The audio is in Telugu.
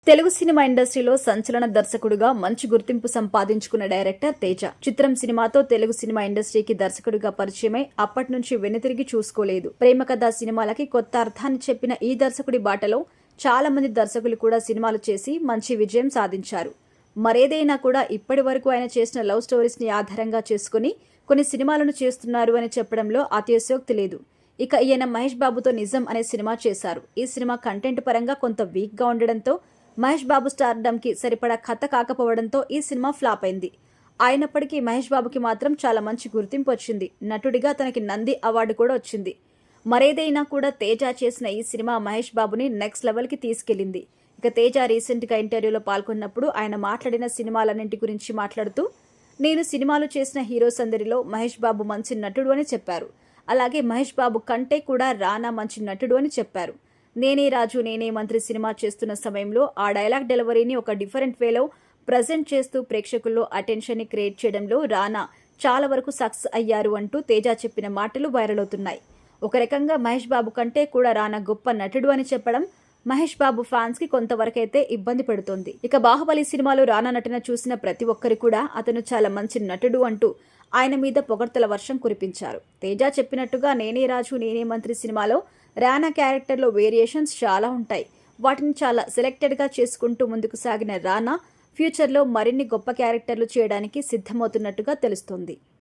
తెలుగు సినిమా ఇండస్ట్రీలో సంచలన దర్శకుడిగా మంచి గుర్తింపు సంపాదించుకున్న డైరెక్టర్ తేజ. చిత్రం సినిమాతో తెలుగు సినిమా ఇండస్ట్రీకి దర్శకుడిగా పరిచయమై అప్పటి నుంచి వెనుతిరిగి చూసుకోలేదు. ప్రేమ కథా సినిమాలకి కొత్త అర్థాన్ని చెప్పిన ఈ దర్శకుడి బాటలో చాలా మంది దర్శకులు కూడా సినిమాలు చేసి మంచి విజయం సాధించారు. మరేదైనా కూడా ఇప్పటి వరకు ఆయన చేసిన లవ్ స్టోరీస్ ని ఆధారంగా చేసుకుని కొన్ని సినిమాలను చేస్తున్నారు అని చెప్పడంలో అతిశయోక్తి లేదు. ఇక ఈయన మహేష్ బాబుతో నిజం అనే సినిమా చేశారు. ఈ సినిమా కంటెంట్ పరంగా కొంత వీక్ గా ఉండడంతో మహేష్ బాబు స్టార్డమ్ కి సరిపడా కథ కాకపోవడంతో ఈ సినిమా ఫ్లాప్ అయింది. అయినప్పటికీ మహేష్ బాబుకి మాత్రం చాలా మంచి గుర్తింపు వచ్చింది. నటుడిగా తనకి నంది అవార్డు కూడా వచ్చింది. మరేదైనా కూడా తేజ చేసిన ఈ సినిమా మహేష్ బాబుని నెక్స్ట్ లెవెల్ కి తీసుకెళ్లింది. ఇక తేజ రీసెంట్ గా ఇంటర్వ్యూలో పాల్గొన్నప్పుడు ఆయన మాట్లాడిన సినిమాలన్నింటి గురించి మాట్లాడుతూ, నేను సినిమాలు చేసిన హీరోస్ అందరిలో మహేష్ బాబు మంచి నటుడు అని చెప్పారు. అలాగే మహేష్ బాబు కంటే కూడా రానా మంచి నటుడు అని చెప్పారు. నేనే రాజు నేనే మంత్రి సినిమా చేస్తున్న సమయంలో ఆ డైలాగ్ డెలివరీని ఒక డిఫరెంట్ వేలో ప్రజెంట్ చేస్తూ ప్రేక్షకుల్లో అటెన్షన్ ని క్రియేట్ చేయడంలో రానా చాలా వరకు సక్సెస్ అయ్యారు అంటూ తేజ చెప్పిన మాటలు వైరల్ అవుతున్నాయి. ఒక రకంగా మహేష్ బాబు కంటే కూడా రానా గొప్ప నటుడు అని చెప్పడం మహేష్ బాబు ఫ్యాన్స్ కి కొంతవరకైతే ఇబ్బంది పెడుతోంది. ఇక బాహుబలి సినిమాలో రానా నటన చూసిన ప్రతి ఒక్కరు కూడా అతను చాలా మంచి నటుడు అంటూ ఆయన మీద పొగడ్తల వర్షం కురిపించారు. తేజ చెప్పినట్టుగా నేనే రాజు నేనే మంత్రి సినిమాలో రానా క్యారెక్టర్లో వేరియేషన్స్ చాలా ఉంటాయి. వాటిని చాలా సెలెక్టెడ్గా చేసుకుంటూ ముందుకు సాగిన రానా ఫ్యూచర్లో మరిన్ని గొప్ప క్యారెక్టర్లు చేయడానికి సిద్ధమవుతున్నట్టుగా తెలుస్తోంది.